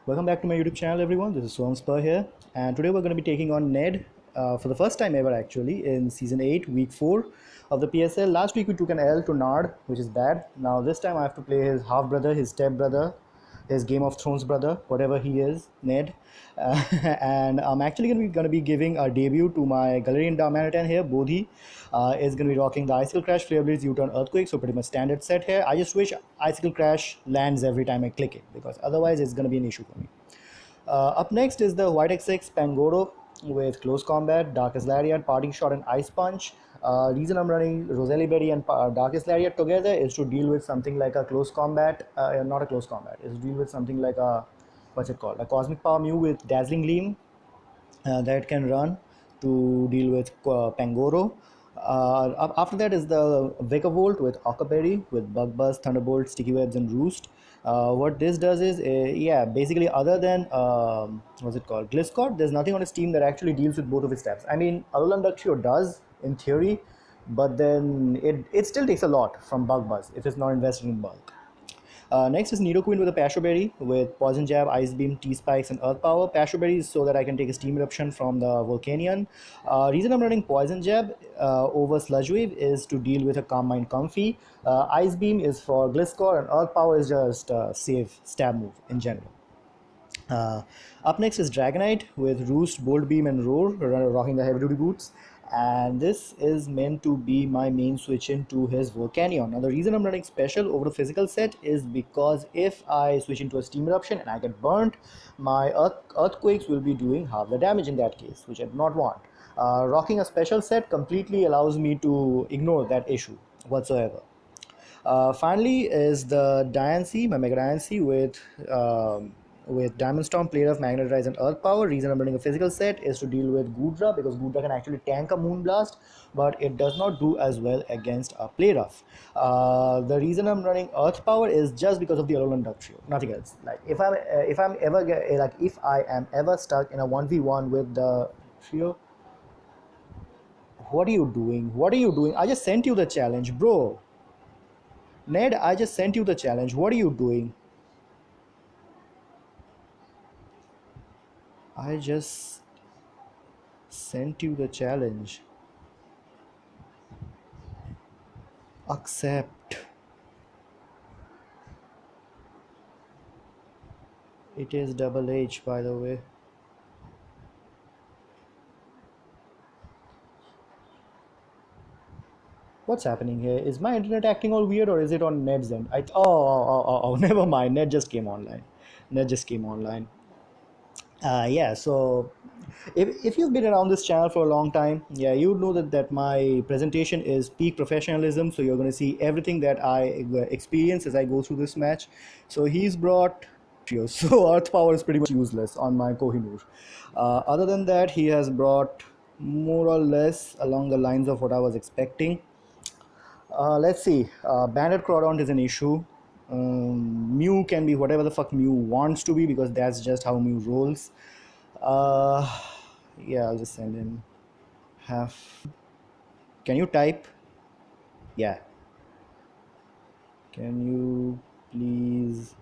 Welcome back to my YouTube channel, everyone. This is Swam Spur here, and today we're going to be taking on Ned for the first time ever, actually, in Season 8, Week 4 of the PSL. Last week we took an L to Nard, which is bad. Now this time I have to play his half brother, his step brother, his Game of Thrones brother, whatever he is, Ned. And I'm actually going to be giving a debut to my Galarian Darmanitan here, Bodhi. Is going to be rocking the Icicle Crash, Flare Blades, U-Turn, Earthquake, so pretty much standard set here. I just wish Icicle Crash lands every time I click it, because otherwise it's going to be an issue for me. Up next is the White X6 Pangoro with Close Combat, Darkest Lariat, Parting Shot, and Ice Punch. Reason I'm running Rosalie Berry and Darkest Lariat together is to deal with something like a Close Combat, not a Close Combat, is to deal with something like a, what's it called, a Cosmic Power Mew with Dazzling Gleam that can run to deal with Pangoro. After that is the Vikavolt with Ockerberry with Bug Buzz, Thunderbolt, Sticky Webs, and Roost. What this does is, yeah, basically other than, what's it called, Gliscott, there's nothing on his team that actually deals with both of its steps. I mean, Alolan Duckshio does, in theory, but then it still takes a lot from Bug Buzz if it's not invested in bulk. Next is Nidoqueen with a Passion Berry with Poison Jab, Ice Beam, T-Spikes, and Earth Power. Passion Berry is so that I can take a Steam Eruption from the Volcanion. Reason I'm running Poison Jab over Sludge Wave is to deal with a Calm Mind Comfy. Ice Beam is for Gliscor, and Earth Power is just a safe stab move in general. Uh, Up next is Dragonite with Roost, Bolt Beam, and Roar, rocking the heavy duty boots. And this is meant to be my main switch into his Volcanion. Now, the reason I'm running special over the physical set is because if I switch into a Steam Eruption and I get burnt, my Earthquakes will be doing half the damage in that case, which I do not want. Rocking a special set completely allows me to ignore that issue whatsoever. Finally is the Diancie, my Mega Diancie with Diamond Storm, Plate of Magnet Rise, and Earth Power. Reason I'm running a physical set is to deal with Goodra, because Goodra can actually tank a Moonblast, but it does not do as well against a Play Rough. The reason I'm running Earth Power is just because of the Alolan Duck Trio, nothing else. Like if I am ever stuck in a 1v1 with the trio. What are you doing? What are you doing? I just sent you the challenge, bro. Ned, I just sent you the challenge. What are you doing? I just sent you the challenge. Accept. It is double H, by the way. What's happening here? Is my internet acting all weird, or is it on Ned's end? Never mind. Ned just came online. Ned just came online. Yeah, so if you've been around this channel for a long time, yeah, you know that my presentation is peak professionalism. So you're going to see everything that I experience as I go through this match. So he's brought trios. So Earth Power is pretty much useless on my Kohinoor. Other than that, he has brought more or less along the lines of what I was expecting. Let's see. Banded Crawdont is an issue. Mew can be whatever the fuck Mew wants to be, because that's just how Mew rolls. Uh, yeah, I'll just send in half. Can you type? Yeah. Can you please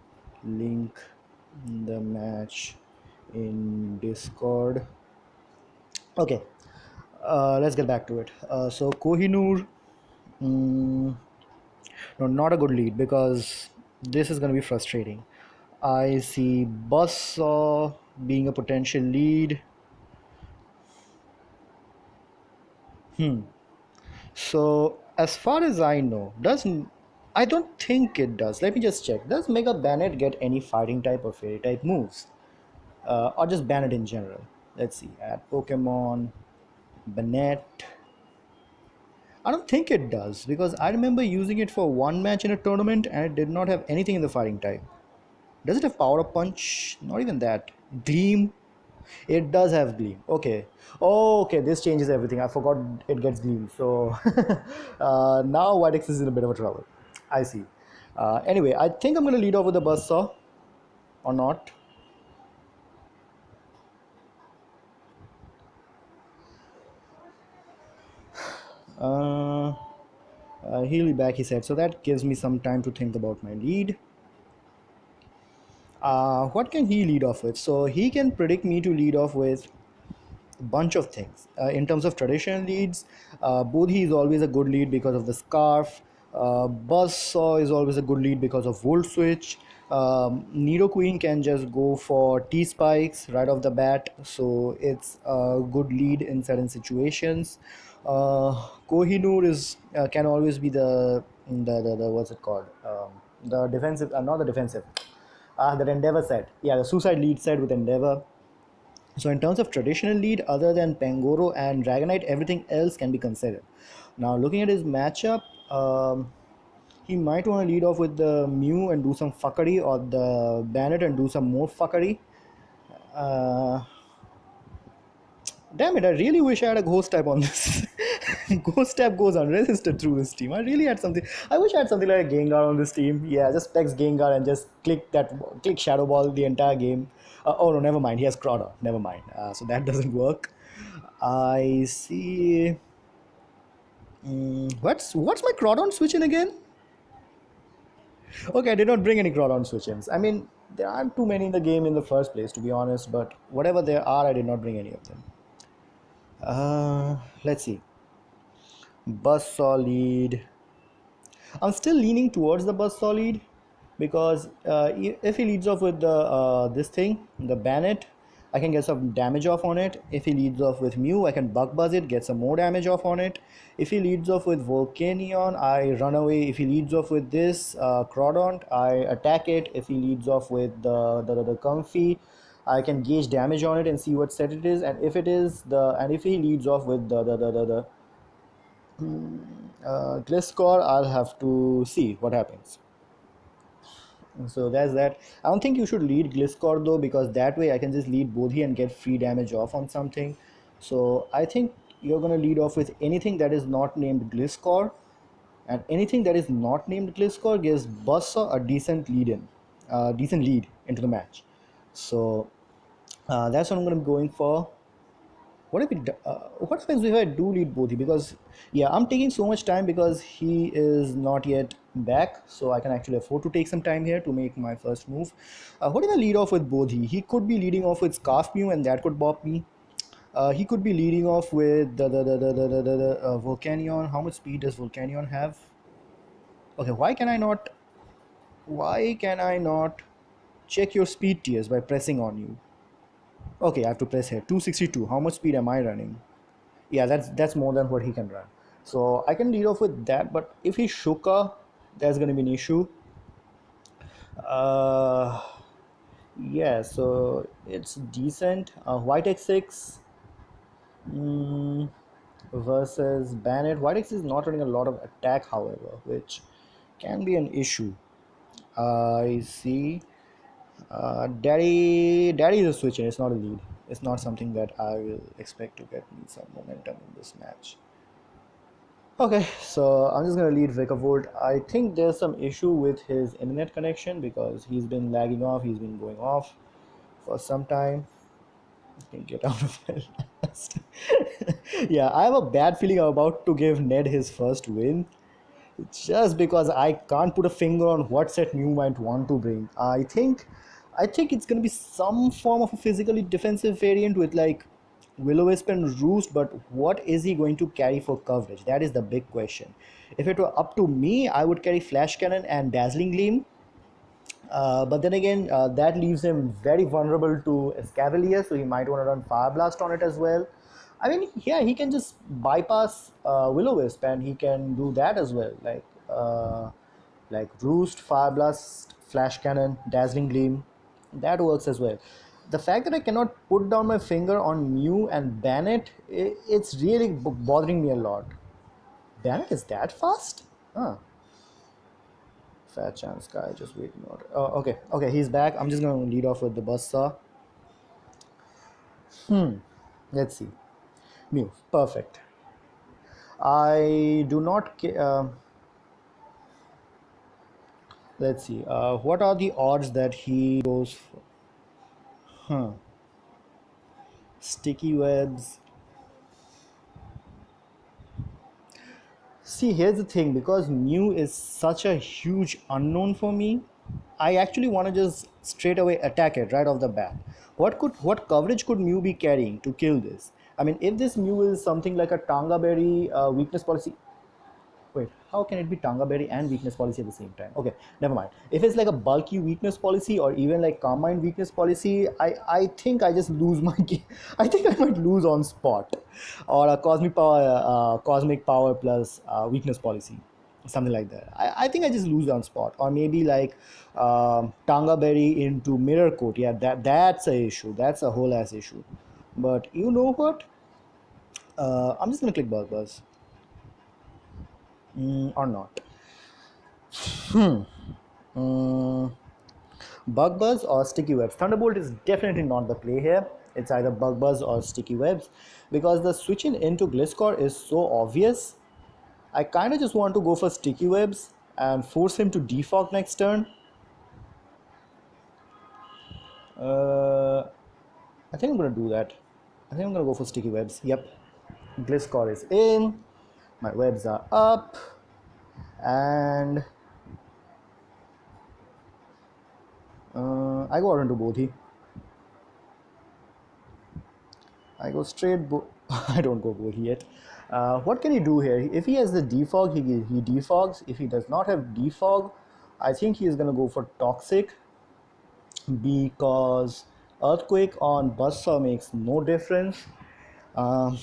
link the match in Discord? Okay. Let's get back to it. So Kohinoor, no, not a good lead, because this is going to be frustrating. I see Buzzsaw being a potential lead. So as far as I know, doesn't I don't think it does. Let me just check. Does Mega Bannett get any fighting type or fairy type moves? Or just Bannett in general? Let's see. Add Pokemon, Bannett. I don't think it does, because I remember using it for one match in a tournament and it did not have anything in the fighting type. Does it have Power Up Punch? Not even that. Gleam? It does have Gleam. Okay. Oh, okay. This changes everything. I forgot it gets Gleam. So now Whitex is in a bit of a trouble. I see. Anyway, I think I'm going to lead off with the Buzzsaw. Or not. He'll be back, he said. So that gives me some time to think about my lead. What can he lead off with? So he can predict me to lead off with bunch of things. In terms of traditional leads, Bodhi is always a good lead because of the scarf. Buzzsaw is always a good lead because of Volt Switch. Nido Queen can just go for T spikes right off the bat, so it's a good lead in certain situations. Kohinoor is can always be the what's it called? The defensive, not the defensive. That Endeavor set. Yeah, the suicide lead set with Endeavor. So in terms of traditional lead, other than Pangoro and Dragonite, everything else can be considered. Now looking at his matchup, he might want to lead off with the Mew and do some fuckery, or the Bannett and do some more fuckery. Uh, Damn it, I really wish I had a ghost type on this. Ghost type goes unresisted through this team. I really had something. I wish I had something like a Gengar on this team. Yeah, just text Gengar and just click Shadow Ball the entire game. Oh no, never mind. He has Crawdon. Never mind. So that doesn't work. I see. What's my Crawdon switch in again? Okay, I did not bring any Crawdon switch-ins. I mean, there aren't too many in the game in the first place, to be honest. But whatever there are, I did not bring any of them. Let's see. Buzzsaw lead. I'm still leaning towards the Buzzsaw lead because if he leads off with the this thing, the Bannett, I can get some damage off on it. If he leads off with Mew, I can Bug Buzz it, get some more damage off on it. If he leads off with Volcanion, I run away. If he leads off with this Crawdont, I attack it. If he leads off with the Comfy, I can gauge damage on it and see what set it is. And if it is if he leads off with the Gliscor, I'll have to see what happens. So that's that. I don't think you should lead Gliscor though, because that way I can just lead Bodhi and get free damage off on something. So I think you're gonna lead off with anything that is not named Gliscor, and anything that is not named Gliscor gives Buzzsaw a decent lead into the match. So that's what I'm gonna be going for. What happens if I do lead Bodhi? Because yeah, I'm taking so much time because he is not yet back, so I can actually afford to take some time here to make my first move. What if I lead off with Bodhi? He could be leading off with Scarf Mew, and that could bop me. He could be leading off with the Volcanion. How much speed does Volcanion have? Okay, why can I not? Why can I not check your speed tiers by pressing on you? Okay, I have to press here. 262. How much speed am I running? Yeah, that's more than what he can run. So I can lead off with that, but if he Shuka, that's gonna be an issue. Uh, yeah, so it's decent. White X6 mm, versus Bannett. White X is not running a lot of attack, however, which can be an issue. I see. Daddy is a switch, and it's not a lead. It's not something that I will expect to get me some momentum in this match. Okay, so I'm just gonna lead Vikavolt. I think there's some issue with his internet connection because he's been lagging off, he's been going off for some time. I can get out of my last. Yeah, I have a bad feeling I'm about to give Ned his first win just because I can't put a finger on what set Mew might want to bring. I think it's gonna be some form of a physically defensive variant with like Will-O-Wisp and Roost, but what is he going to carry for coverage? That is the big question. If it were up to me, I would carry Flash Cannon and Dazzling Gleam. But then again, that leaves him very vulnerable to Escavalier, so he might want to run Fire Blast on it as well. I mean, yeah, he can just bypass Will-O-Wisp and he can do that as well, like Roost, Fire Blast, Flash Cannon, Dazzling Gleam. That works as well. The fact that I cannot put down my finger on Mew and Bannett, it's really bothering me a lot. Bannett is that fast? Huh. Fat chance guy, just wait not. Oh, okay, he's back. I'm just gonna lead off with the Buzzsaw. Let's see. Mew, perfect. I do not. Let's see. What are the odds that he goes for? Huh. Sticky webs. See, here's the thing. Because Mew is such a huge unknown for me, I actually want to just straight away attack it right off the bat. What coverage could Mew be carrying to kill this? I mean, if this Mew is something like a Tanga Berry weakness policy, wait, how can it be Tanga Berry and weakness policy at the same time? Okay, never mind. If it's like a bulky weakness policy or even like Calm Mind weakness policy, I think I just lose my game. I think I might lose on spot, or a cosmic power plus weakness policy, something like that. I think I just lose on spot, or maybe like Tanga Berry into Mirror Coat. Yeah, that's a issue. That's a whole ass issue. But you know what? I'm just gonna click Buzz, or not. Mm, Bug Buzz or Sticky Webs? Thunderbolt is definitely not the play here. It's either Bug Buzz or Sticky Webs because the switching into Gliscor is so obvious. I kind of just want to go for Sticky Webs and force him to defog next turn. Uh, I think I'm gonna do that. I think I'm gonna go for Sticky Webs. Yep. Gliscor is in. My webs are up. And I go out into Bodhi. I go straight. I don't go Bodhi yet. What can he do here? If he has the defog, he defogs. If he does not have defog, I think he is gonna go for Toxic because Earthquake on Buzzsaw makes no difference. Um,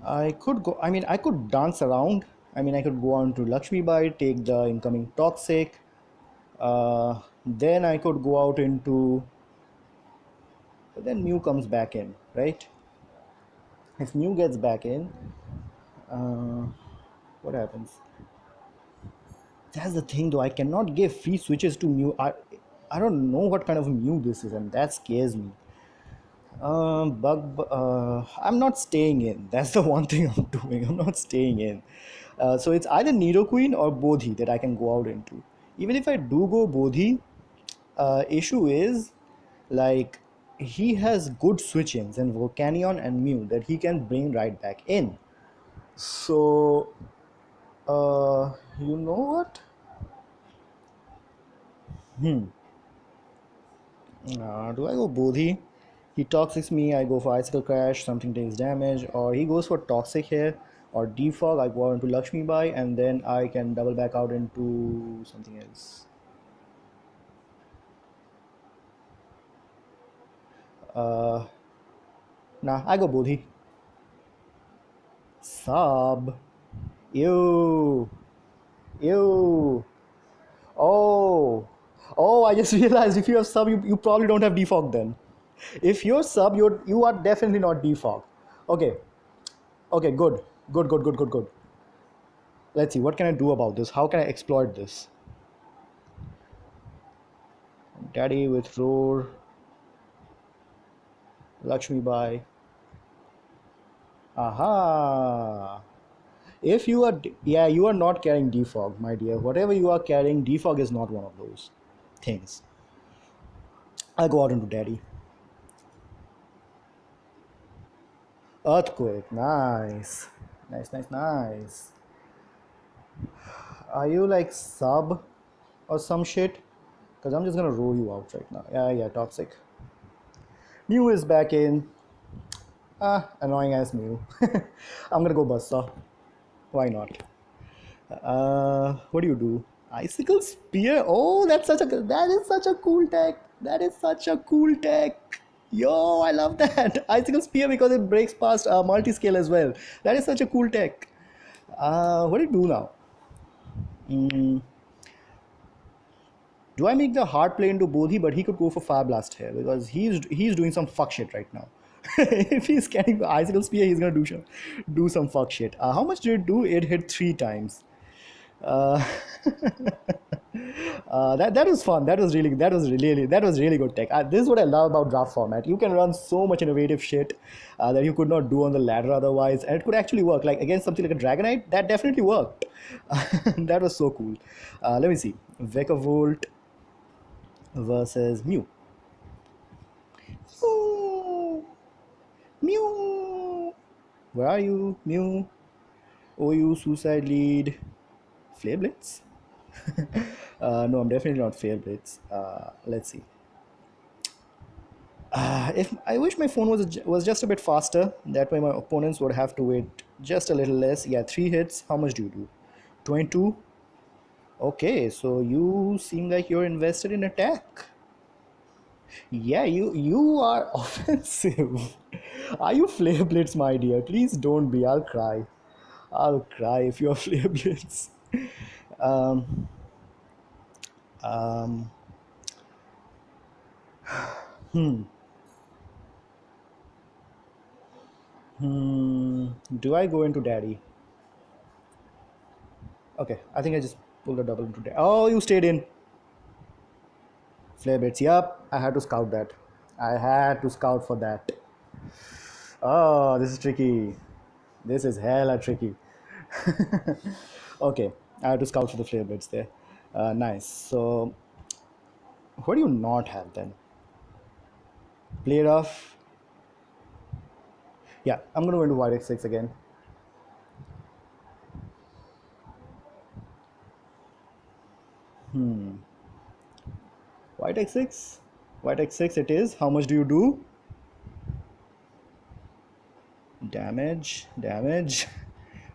I could go. I mean, I could dance around. I mean, I could go on to Lakshmi Bai, take the incoming Toxic. Then I could go out into. But then Mew comes back in, right? If Mew gets back in, uh, what happens? That's the thing, though. I cannot give free switches to Mew. I don't know what kind of Mew this is, and that scares me. I'm not staying in. That's the one thing I'm doing. I'm not staying in. So it's either Nidoqueen or Bodhi that I can go out into. Even if I do go Bodhi, issue is like he has good switch-ins and Volcanion and Mew that he can bring right back in. So, you know what? Do I go Bodhi? He toxics me, I go for Icicle Crash, something takes damage, or he goes for Toxic here, or Defog, I go out into Lakshmi Bai, and then I can double back out into something else. Uh, nah, I go Bodhi. Sub. Ew. Ew. Oh. Oh, I just realized if you have sub, you probably don't have defog then. If you're sub, you are definitely not defog. Okay. Okay, good. Good, good, good, good, good. Let's see, what can I do about this? How can I exploit this? Daddy with Roar, Lakshmi Bai. Aha! If you are, yeah, you are not carrying defog, my dear. Whatever you are carrying, defog is not one of those things. I'll go out into Daddy. Earthquake, nice. Nice, nice, nice. Are you like sub or some shit? Because I'm just gonna roll you out right now. Yeah, yeah, toxic. Mew is back in. Ah, annoying ass Mew. I'm gonna go Buzzsaw. Why not? What do you do? Icicle Spear. Oh, that is such a cool tech. That is such a cool tech. Yo, I love that. Icicle Spear because it breaks past multi-scale as well. That is such a cool tech. What do you do now? Mm, do I make the hard play into Bodhi? But he could go for Fire Blast here because he's doing some fuck shit right now. If he's carrying the Icicle Spear, he's gonna do some fuck shit. How much did it do? It hit 3 times. Uh, that was fun. That was really good tech. This is what I love about draft format. You can run so much innovative shit that you could not do on the ladder otherwise, and it could actually work. Like against something like a Dragonite, that definitely worked. That was so cool. Let me see. Volt versus Mew. Mew. Mew. Where are you, Mew? Oh, you suicide lead. Flare Blitz. No, I'm definitely not fair blades. Let's see. If I wish my phone was just a bit faster. That way, my opponents would have to wait just a little less. Yeah, 3 hits. How much do you do? 22. Okay, so you seem like you're invested in attack. Yeah, you are offensive. Are you flare blitz, my dear? Please don't be. I'll cry. I'll cry if you're flare blitz. Um, um, do I go into daddy? Okay, I think I just pulled a double into daddy. Oh, you stayed in. Flare blitz. Yup, I had to scout that. I had to scout for that. Oh, this is tricky. This is hella tricky. Okay, I had to scout for the flare blitz there. Nice. So, what do you not have then? Play rough. Yeah, I'm gonna go into white x6 again. White x6. White x6 it is. How much do you do? Damage. Damage.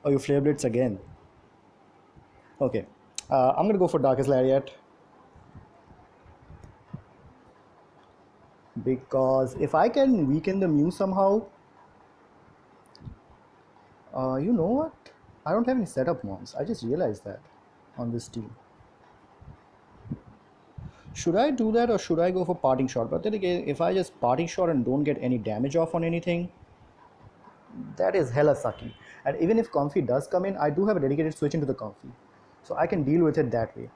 Oh, you flare blitz again. Okay. I'm gonna go for darkest lariat because if I can weaken the Mew somehow, you know what? I don't have any setup mons. I just realized that on this team. Should I do that or should I go for parting shot? But then again, if I just parting shot and don't get any damage off on anything, that is hella sucky. And even if Comfy does come in, I do have a dedicated switch into the Comfy. So I can deal with it that way.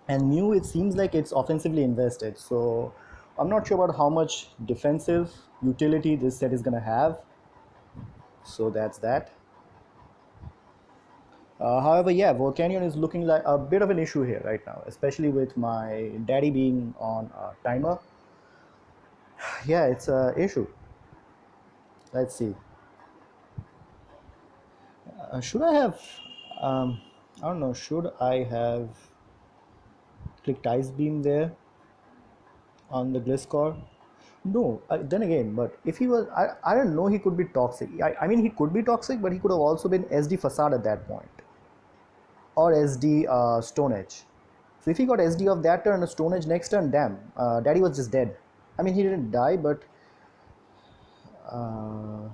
And Mew, it seems like it's offensively invested. So I'm not sure about how much defensive utility this set is going to have. So that's that. However, yeah, Volcanion is looking like a bit of an issue here right now, especially with my daddy being on a timer. Yeah, it's a issue. Let's see. Should I have? I don't know. Should I have clicked Ice Beam there on the Gliscor? No. Then again, but if he was, I don't know. He could be toxic. I mean, he could be toxic, but he could have also been SD Facade at that point, or SD Stone Edge. So if he got SD of that turn and Stone Edge next turn, damn, Daddy was just dead. I mean, he didn't die, but uh,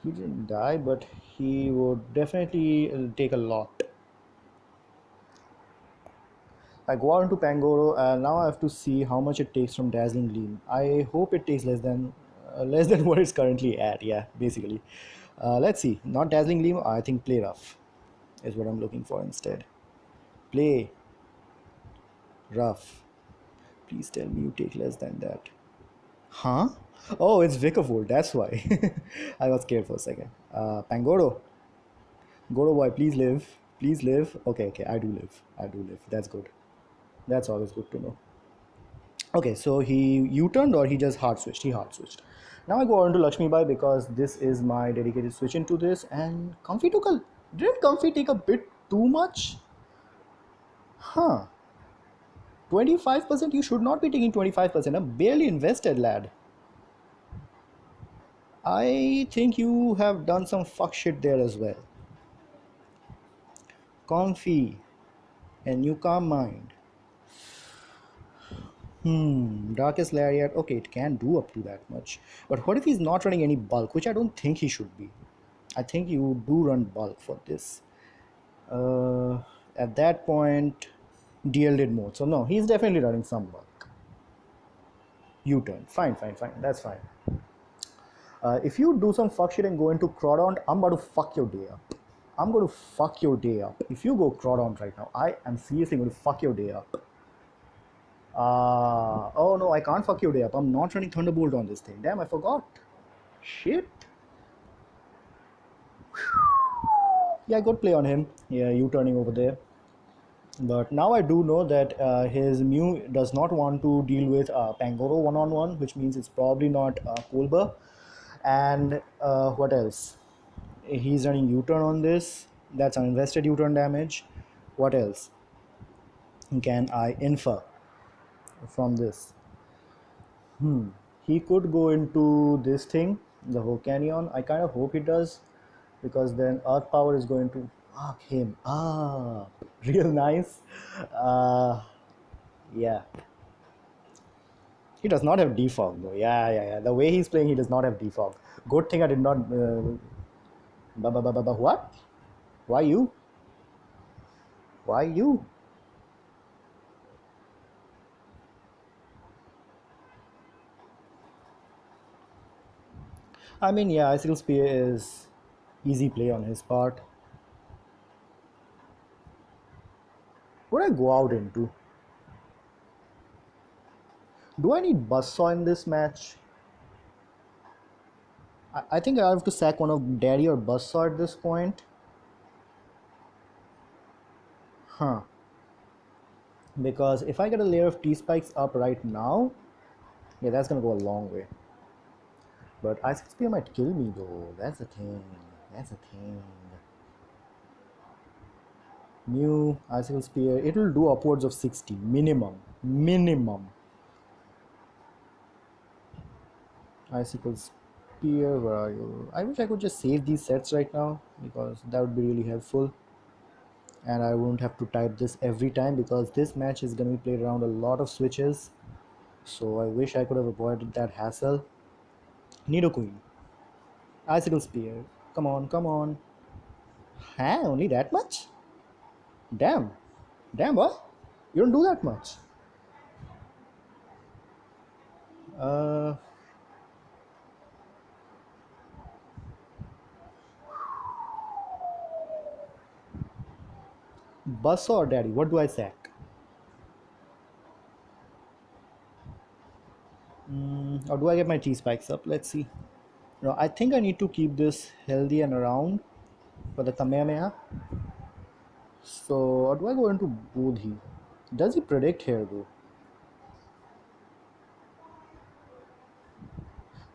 he didn't die, but he would definitely take a lot. I go out into Pangoro, and now I have to see how much it takes from Dazzling Gleam. I hope it takes less than what it's currently at. Yeah, basically. Let's see. Not Dazzling Gleam. I think Play Rough is what I'm looking for instead. Play Rough. Please tell me you take less than that. Huh? Oh, it's Vikavolt. That's why. I got scared for a second. Pangoro. Goro boy, please live. Please live. Okay, okay. I do live. I do live. That's good. That's always good to know. Okay, so he U-turned or he just hard switched? He hard switched. Now I go on to Lakshmi Bai because this is my dedicated switch into this, and Comfy took a didn't Comfy take a bit too much? Huh. 25%? You should not be taking 25%. I'm barely invested, lad. I think you have done some fuck shit there as well. Comfy and you calm mind. Darkest Lariat. Okay, it can do up to that much. But what if he's not running any bulk, which I don't think he should be. I think you do run bulk for this. Uh, at that point, DL did more. So no, he's definitely running some bulk. U-turn. Fine, fine, fine. That's fine. If you do some fuck shit and go into Crawdaunt, I'm about to fuck your day up. I'm going to fuck your day up. If you go Crawdaunt right now, I am seriously going to fuck your day up. Oh no, I can't fuck your day up. I'm not running Thunderbolt on this thing. Damn, I forgot. Shit. Yeah, good play on him. Yeah, you turning over there. But now I do know that his Mew does not want to deal with Pangoro one-on-one, which means it's probably not Kolba. And what else? He's running U-turn on this. That's uninvested U-turn damage. What else can I infer from this? He could go into this thing, the Volcanion. I kind of hope he does, because then Earth Power is going to mark him. Real nice. Uh, yeah. He does not have defog though. Yeah. The way he's playing, he does not have defog. Good thing I did not. What? Why you? Why you? I mean, yeah, Icicle Spear is easy play on his part. What do I go out into? Do I need Buzzsaw in this match? I think I have to sack one of Daddy or Buzzsaw at this point. Huh. Because if I get a layer of T-Spikes up right now, yeah, that's gonna go a long way. But Icicle Spear might kill me though. That's the thing. That's the thing. New Icicle Spear, it will do upwards of 60 minimum. Minimum. Icicle Spear, where are you? I wish I could just save these sets right now, because that would be really helpful. And I won't have to type this every time, because this match is going to be played around a lot of switches. So I wish I could have avoided that hassle. Nido Queen. Icicle Spear. Come on, come on. Huh? Only that much? Damn. Damn, what? You don't do that much. Uh, Bus or Daddy? What do I sack? Or do I get my T spikes up? Let's see. No, I think I need to keep this healthy and around for the Kamehameha. So, or do I go into Bodhi? Does he predict here though?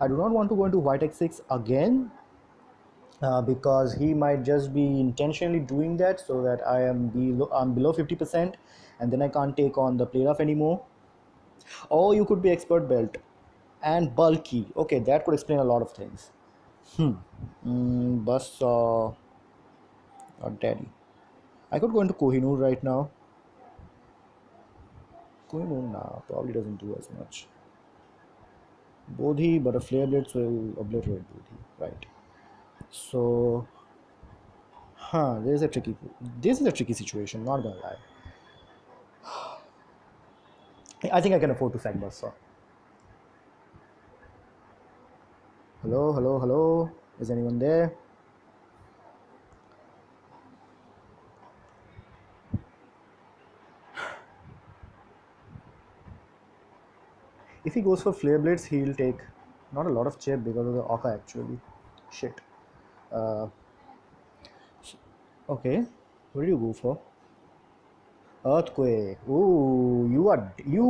I do not want to go into White X6 again, because he might just be intentionally doing that so that I'm below 50%, and then I can't take on the play rough anymore. Or you could be expert belt and bulky. Okay, that could explain a lot of things. Bus or Daddy. I could go into Kohinoor right now. Kohinoor, nah, probably doesn't do as much. Bodhi, but a flare blitz will obliterate Bodhi, right? So, there's a tricky. This is a tricky situation. Not gonna lie. I think I can afford to sack Buzzsaw. Hello, hello, hello. Is anyone there? If he goes for flare blades, he'll take not a lot of chip because of the Oka actually. Shit. Uh, okay. What did you go for? Earthquake. Ooh, you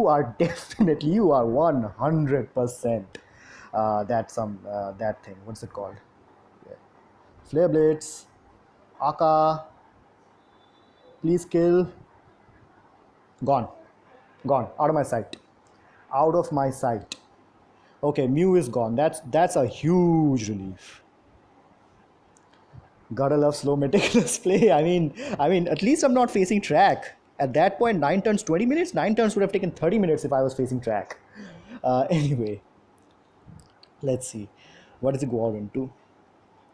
are definitely, you are 100%. That some that thing. What's it called? Yeah. Flare blades. Aka. Please kill. Gone. Gone. Out of my sight. Out of my sight. Okay, Mew is gone. That's a huge relief. Gotta love slow meticulous play. I mean, at least I'm not facing track. At that point, 9 turns, 20 minutes. 9 turns would have taken 30 minutes if I was facing track. Anyway, let's see. What does he go out into?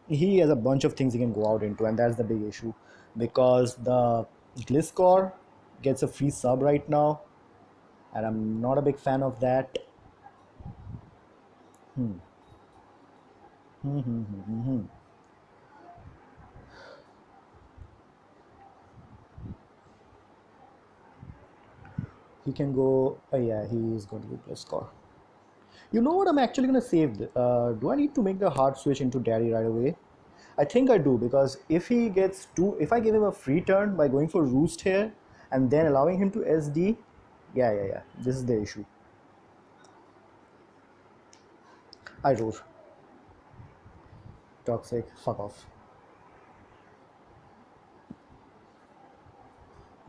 He has a bunch of things he can go out into, and that's the big issue, because the Gliscor gets a free sub right now, and I'm not a big fan of that. He can go. Yeah, he is going to go Gliscor. You know what? I'm actually going to save. Do I need to make the hard switch into Daddy right away? I think I do, because if he gets two, if I give him a free turn by going for Roost here and then allowing him to SD, yeah. This is the issue. I roar. Toxic. Fuck off.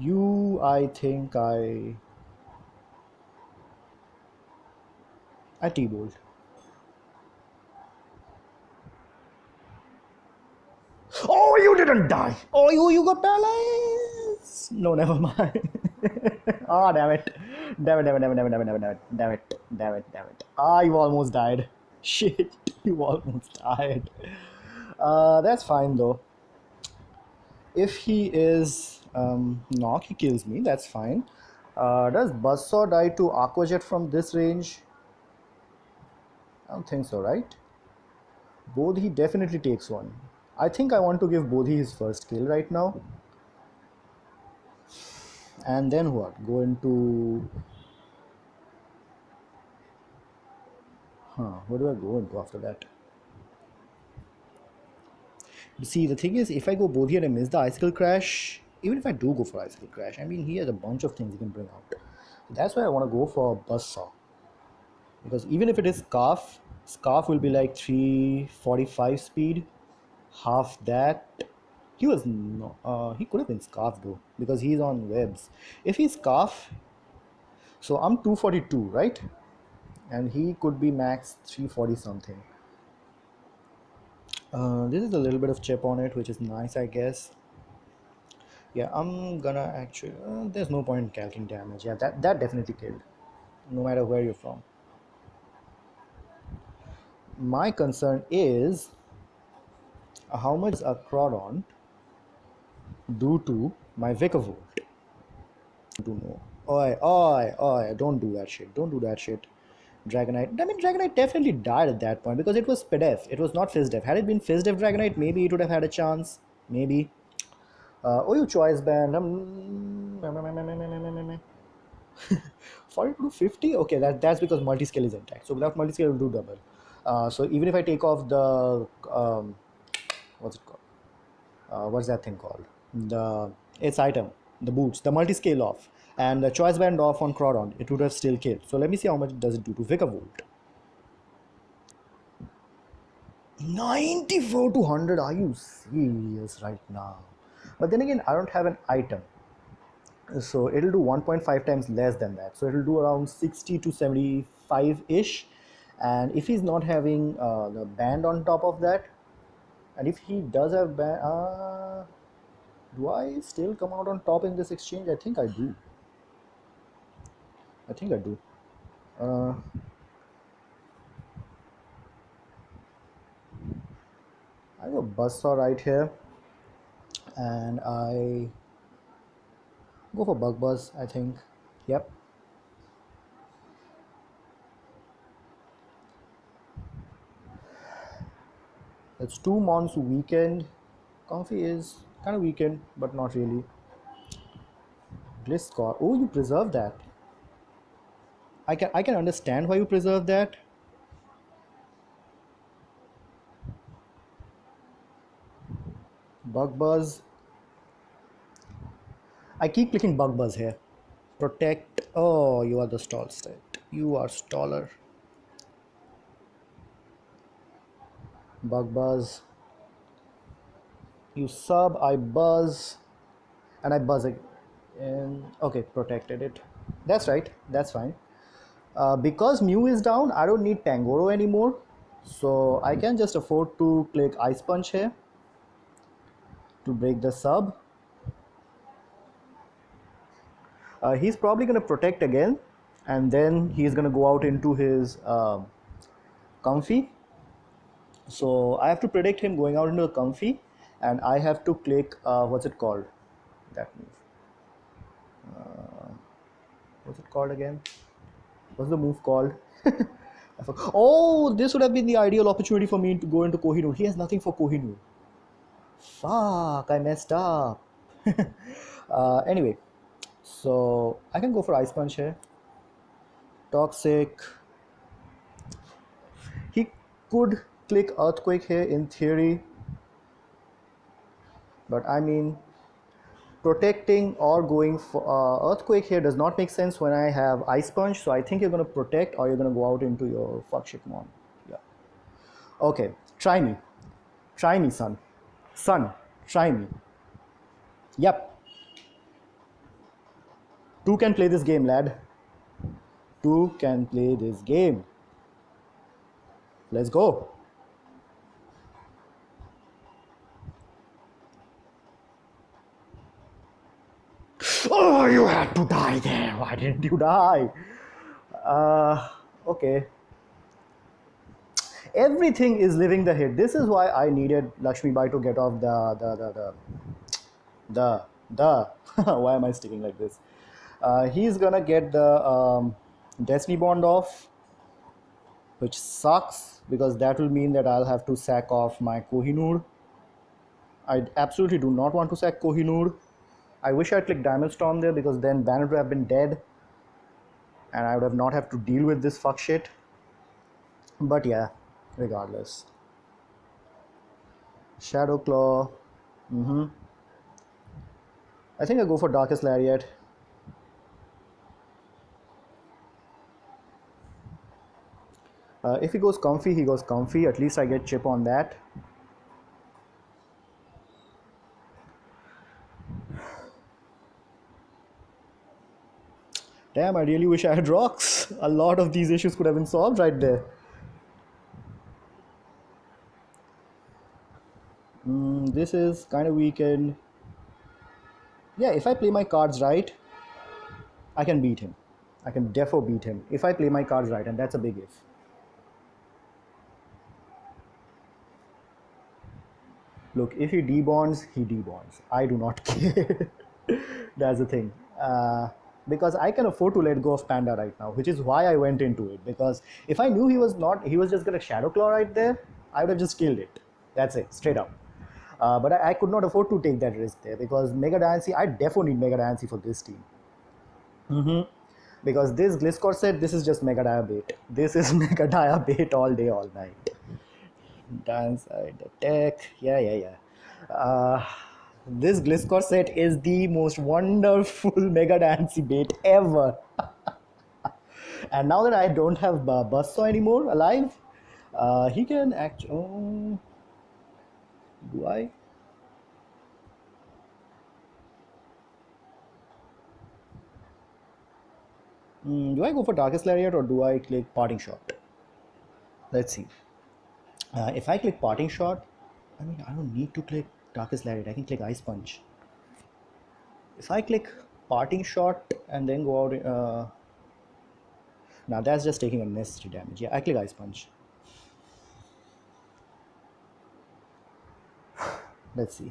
I think I T-bolt. Oh, you didn't die. Oh, you got paralyzed. No, never mind. Ah, damn it. Damn it, damn it, damn it, damn it, damn it, damn it, damn it, damn it, damn it. Ah, you almost died. Shit, you almost died. That's fine though. If he is knock, he kills me. That's fine. Does Buzzsaw die to Aquajet from this range? I don't think so, right? Bodhi definitely takes one. I think I want to give Bodhi his first kill right now. And then what? Go into... What do I go into after that? See, the thing is, if I go Bodhi and I miss the Icicle Crash, even if I do go for Icicle Crash, I mean, he has a bunch of things he can bring out. That's why I want to go for Buzzsaw. Because even if it is Scarf will be like 345 speed, half that. He was no, he could have been Scarf though, because he's on webs. If he's Scarf, so I'm 242, right? And he could be max 340 something. This is a little bit of chip on it, which is nice, I guess. Yeah, I'm gonna actually. There's no point in calculating damage. Yeah, that definitely killed, no matter where you're from. My concern is how much a Crawdon do to my Vikavolt. To know. Oi, oi, oi! Don't do that shit. Don't do that shit. Dragonite. I mean, Dragonite definitely died at that point because it was Spedef. It was not Fizdef. Had it been Fizdef Dragonite, maybe it would have had a chance. Maybe. Oh, you choice band. 40 to 50? Okay, that's because multi-scale is intact. So without multi-scale, it will do double. So even if I take off the, what's it called? What's that thing called? The its item, the boots, the multi-scale off, and the choice band off on Crawdon, it would have still killed. So let me see how much does it do to Vikavolt. 94 to 100, are you serious right now? But then again, I don't have an item, so it'll do 1.5 times less than that, so it'll do around 60 to 75 ish. And if he's not having the band on top of that, and if he does have band, do I still come out on top in this exchange? I think I do. I think I do. uh, I have a buzzsaw right here, and I go for bug buzz, I think. Yep. It's two months weekend. Comfy is kind of weekend, but not really. Gliscor. Oh, you preserve that. I can understand why you preserve that. Bug buzz. I keep clicking bug buzz here. Protect. Oh, you are the stall state. You are staller. Bug buzz. You sub. I buzz, and I buzz it. And okay, protected it. That's right. That's fine. Because Mew is down, I don't need Tangoro anymore. So I can just afford to click Ice Punch here to break the sub. He's probably going to protect again, and then he's going to go out into his Comfy. So I have to predict him going out into the Comfy, and I have to click, what's it called? That move. What's it called again? What's the move called? Oh, this would have been the ideal opportunity for me to go into Kohinoor. He has nothing for Kohinoor. Fuck, I messed up. Anyway, so I can go for Ice Punch here. Toxic. He could click Earthquake here in theory, but I mean, protecting or going for Earthquake here does not make sense when I have Ice Punch. So I think you're going to protect or you're going to go out into your fuck shit mon. Yeah. Okay, try me. Try me, son. Son, try me. Yep. Two can play this game, lad. Two can play this game. Let's go. Oh, you had to die there. Why didn't you die? Okay. Everything is living the hit. This is why I needed Lakshmi Bai to get off the. Why am I sticking like this? He's gonna get the Destiny Bond off, which sucks because that will mean that I'll have to sack off my Kohinoor. I absolutely do not want to sack Kohinoor. I wish I'd clicked Diamond Storm there because then Banner would have been dead and I would have not have to deal with this fuck shit. But yeah, regardless. Shadow Claw. I think I go for Darkest Lariat. If he goes comfy, he goes comfy. At least I get chip on that. Damn, I really wish I had rocks. A lot of these issues could have been solved right there. This is kind of weakened. Yeah, if I play my cards right, I can beat him. I can defo beat him if I play my cards right, and that's a big if. Look, if he debonds, he debonds. I do not care. That's the thing. Because I can afford to let go of Panda right now, which is why I went into it. Because if I knew he was not, he was just gonna Shadow Claw right there, I would have just killed it. That's it, straight up. But I could not afford to take that risk there because Mega Diancie, I definitely need Mega Diancie for this team. Because this Gliscor set, this is just Mega Dia bait. This is Mega Dia bait all day, all night. Downside attack. Yeah. This Gliscor set is the most wonderful Mega Diancie bait ever. And now that I don't have Buzzsaw anymore alive, he can actually. Oh, do I? Do I go for Darkest Lariat or do I click Parting Shot? Let's see. If I click Parting Shot, I mean, I don't need to click Darkest Lariat. I can click Ice Punch. If I click Parting Shot and then go out, now that's just taking unnecessary damage. Yeah, I click Ice Punch. Let's see.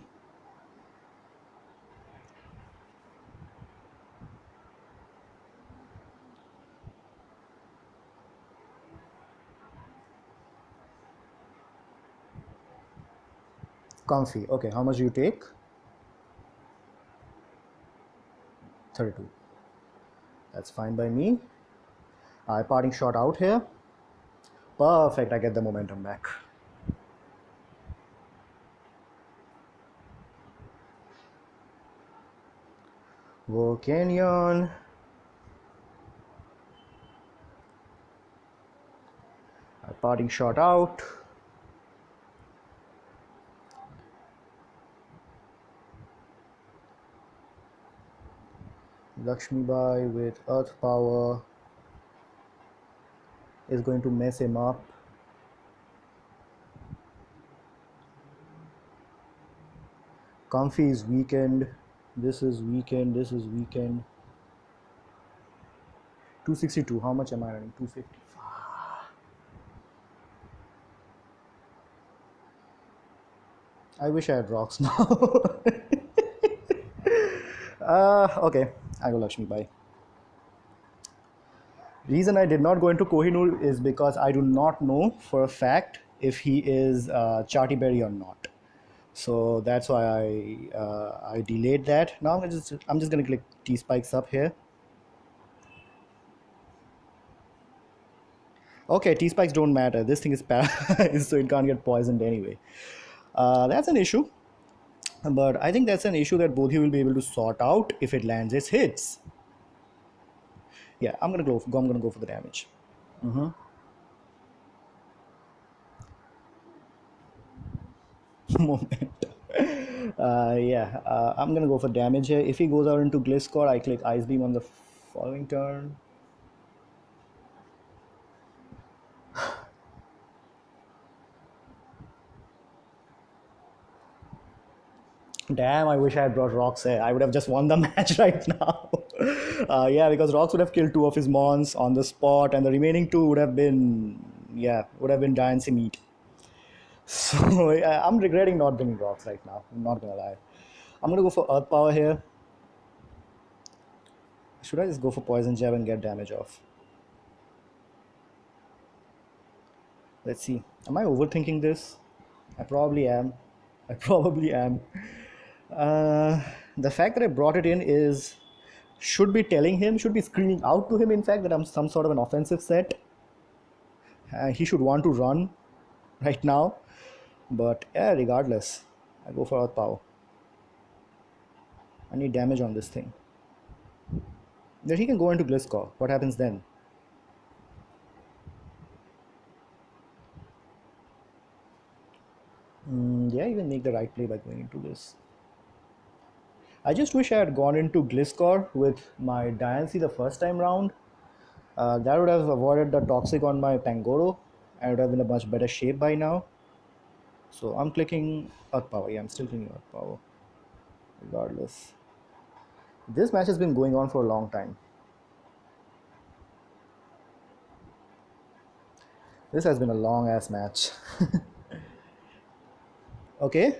Comfy. Okay, how much do you take? 32. That's fine by me. Parting Shot out here. Perfect, I get the momentum back. Volcanion. Parting Shot out. Lakshmi Bai with Earth Power is going to mess him up. Comfy is weakened. This is weakened. This is weakened. 262. How much am I running? 250. I wish I had rocks now. Okay, I go Lakshmi Bai. Reason I did not go into Kohinoor is because I do not know for a fact if he is Charty Berry or not. So that's why I delayed that. Now I'm just gonna click T spikes up here. Okay, T spikes don't matter. This thing is paralyzed, so it can't get poisoned anyway. That's an issue, but I think that's an issue that both you will be able to sort out if it lands its hits. Yeah, I'm gonna go for the damage. Moment. Yeah, I'm gonna go for damage here. If he goes out into Gliscor, I click Ice Beam on the Following turn. Damn, I wish I had brought Rocks here. I would have just won the match right now. Yeah, because Rocks would have killed two of his mons on the spot, and the remaining two would have been, yeah, would have been Giants meat. So I'm regretting not bringing Rocks right now. I'm not gonna lie. I'm gonna go for Earth Power here. Should I just go for Poison Jab and get damage off? Let's see. Am I overthinking this? I probably am. I probably am. Uh, the fact that I brought it in is should be telling him, should be screaming out to him, in fact, that I'm some sort of an offensive set. He should want to run right now. But yeah, regardless, I go for Earth Power. I need damage on this thing. Then he can go into Gliscor. What happens then? Yeah, you can make the right play by going into this. I just wish I had gone into Gliscor with my Diancie the first time round. That would have avoided the Toxic on my Pangoro. I would have been in a much better shape by now. So I'm clicking Earth Power. Yeah, I'm still clicking Earth Power. Regardless. This match has been going on for a long time. This has been a long ass match. Okay.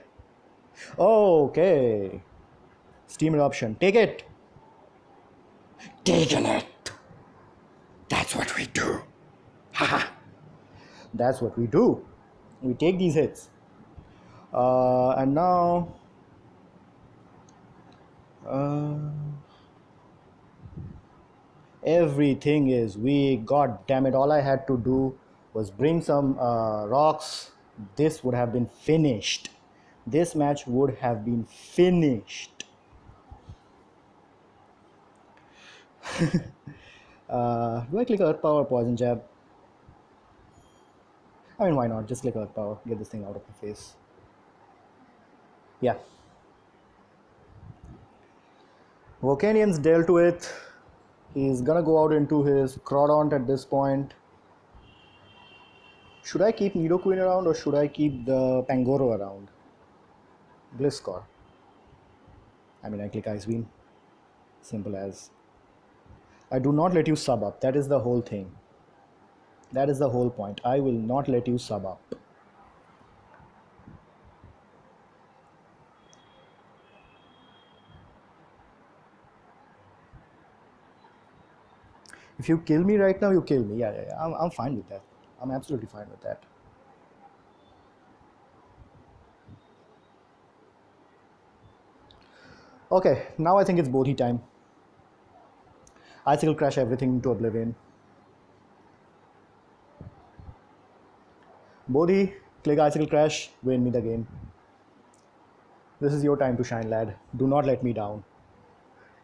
Okay. Steam Eruption. Take it. Taking it. That's what we do. Haha. That's what we do. We take these hits. And now. Uh, everything is weak. God damn it. All I had to do was bring some rocks. This would have been finished. This match would have been finished. Do I click Earth Power or Poison Jab? I mean, why not? Just click Earth Power. Get this thing out of my face. Yeah. Volcanian's dealt with. He's gonna go out into his Crawdaunt at this point. Should I keep Nidoqueen around or should I keep the Pangoro around? Gliscor. I mean, I click Ice Beam. Simple as. I do not let you sub up. That is the whole thing. That is the whole point. I will not let you sub up. If you kill me right now, you kill me. Yeah. I'm fine with that. I'm absolutely fine with that. Okay, now I think it's Bodhi time. Icicle Crash everything into oblivion. Bodhi, click Icicle Crash, win me the game. This is your time to shine, lad. Do not let me down.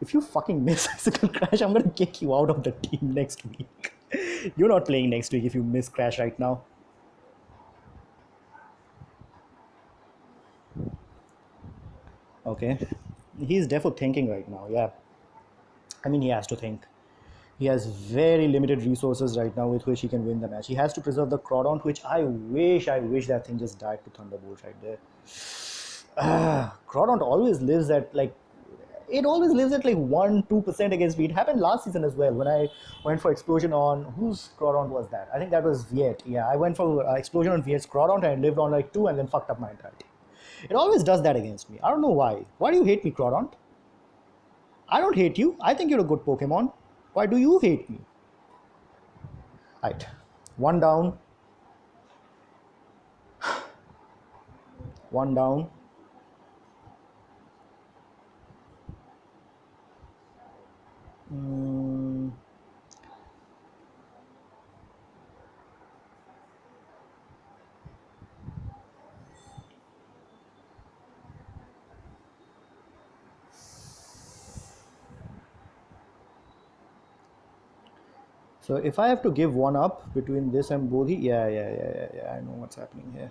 If you fucking miss Icicle Crash, I'm gonna kick you out of the team next week. You're not playing next week if you miss Crash right now. Okay. He's definitely thinking right now, yeah. I mean, he has to think. He has very limited resources right now with which he can win the match. He has to preserve the Crawdaunt, which I wish that thing just died to Thunderbolt right there. Crawdaunt always lives at like, it always lives at like 1-2% against me. It happened last season as well when I went for Explosion on, whose Crawdaunt was that? I think that was Viet. Yeah, I went for Explosion on Viet's Crawdaunt and I lived on like 2 and then fucked up my entire team. It always does that against me. I don't know why. Why do you hate me, Crawdaunt? I don't hate you. I think you're a good Pokemon. Why do you hate me? Right. One down. One down. So if I have to give one up between this and Bodhi, yeah, I know what's happening here.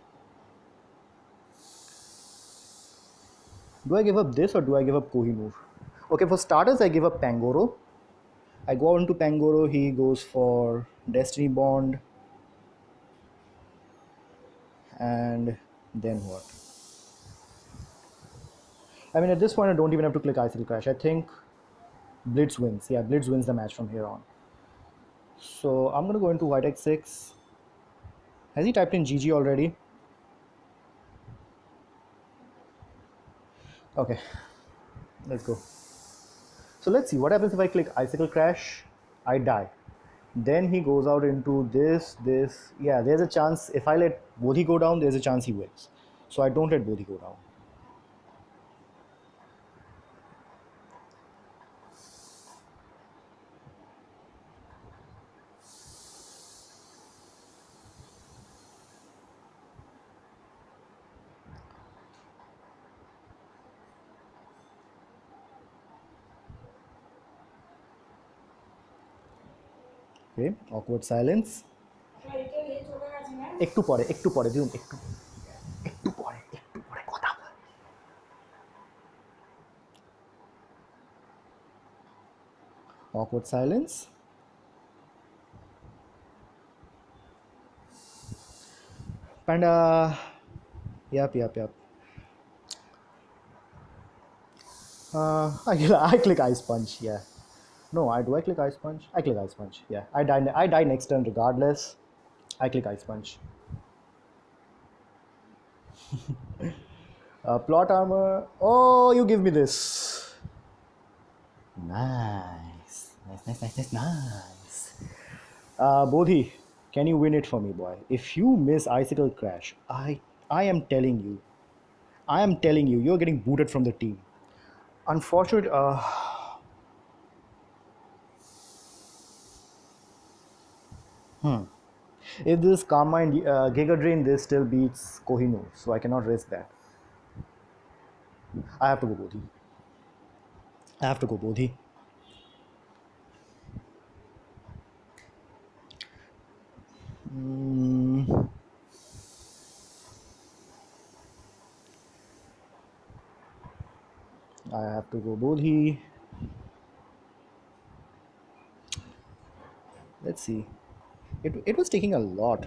Do I give up this or do I give up Kohinoor? Okay, for starters, I give up Pangoro. I go on to Pangoro, he goes for Destiny Bond, and then what? I mean, at this point, I don't even have to click Icicle Crash. I think Blitz wins. Yeah, Blitz wins the match from here on. So I'm gonna go into White X6. Has he typed in GG already? Okay, let's go. So let's see what happens if I click Icicle Crash. I die. Then he goes out into this. Yeah, there's a chance if I let Bodhi go down, there's a chance he wins. So I don't let Bodhi go down. Okay, awkward silence. একটু পরে দিন একটু পরে কথা awkward silence. Panda. Yep. I click Ice Punch, yeah. No, do I click Ice Punch? I click Ice Punch, yeah. I die next turn regardless. I click Ice Punch. Plot armor. Oh, you give me this. Nice. Bodhi, can you win it for me, boy? If you miss Icicle Crash, I am telling you, you're getting booted from the team. Unfortunate. If this Calm Mind Giga Drain, this still beats Kohinoor, so I cannot risk that. I have to go Bodhi. I have to go Bodhi. Let's see. It was taking a lot,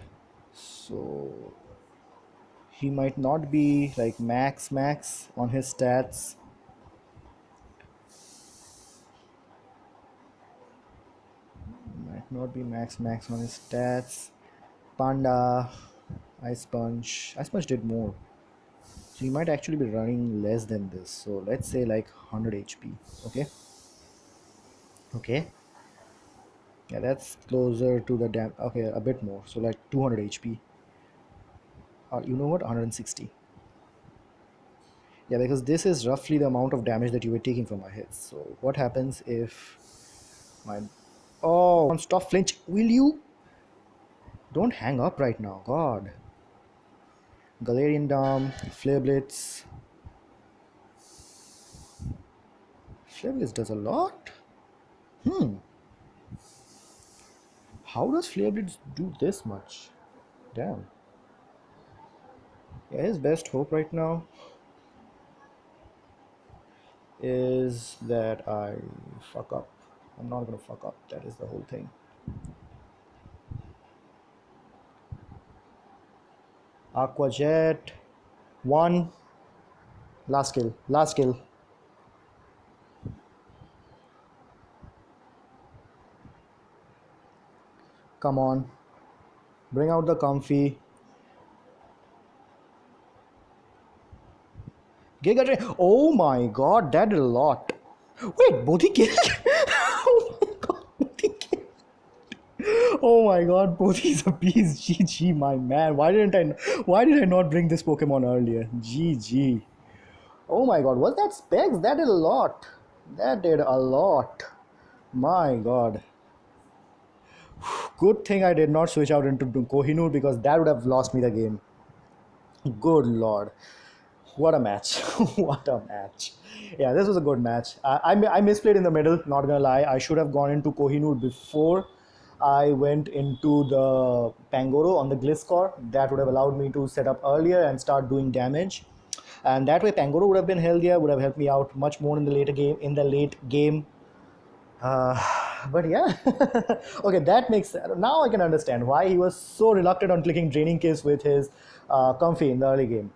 so he might not be like max on his stats. Might not be max on his stats. Panda, Ice Punch. Ice Punch did more. So he might actually be running less than this. So let's say like 100 HP. Okay. Yeah, that's closer to the dam. Okay, a bit more. So like 200 HP. You know what? 160. Yeah, because this is roughly the amount of damage that you were taking from my hits. So what happens if my... Oh, stop flinch. Will you? Don't hang up right now. God. Galarian Dam, Flare Blitz. Flare Blitz does a lot? How does Flare Blitz do this much? Damn. Yeah, his best hope right now is that I fuck up. I'm not gonna fuck up. That is the whole thing. Aqua Jet. One. Last kill. Come on. Bring out the comfy. Giga Drain. Oh my god, that did a lot. Wait, Bodhi killed? Oh my god, Bodhi killed. Oh my god, Bodhi's a beast. GG, my man. Why did I not bring this Pokemon earlier? GG. Oh my god, was that Specs? That did a lot. My god. Good thing I did not switch out into Kohinoor because that would have lost me the game. Good lord. What a match. What a match. Yeah, this was a good match. I misplayed in the middle, not gonna lie. I should have gone into Kohinoor before I went into the Pangoro on the Gliscor. That would have allowed me to set up earlier and start doing damage. And that way Pangoro would have been healthier, would have helped me out much more in the late game. But yeah, okay, that makes now I can understand why he was so reluctant on clicking Draining Kiss with his Comfy in the early game.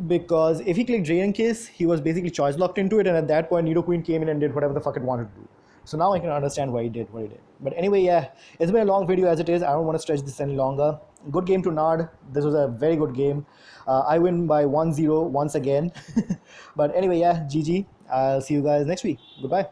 Because if he clicked Draining Kiss, he was basically choice locked into it, and at that point, Nido Queen came in and did whatever the fuck it wanted to do. So now I can understand why he did what he did. But anyway, yeah, it's been a long video as it is. I don't want to stretch this any longer. Good game to Nard. This was a very good game. I win by 1-0 once again. But anyway, yeah, GG. I'll see you guys next week. Goodbye.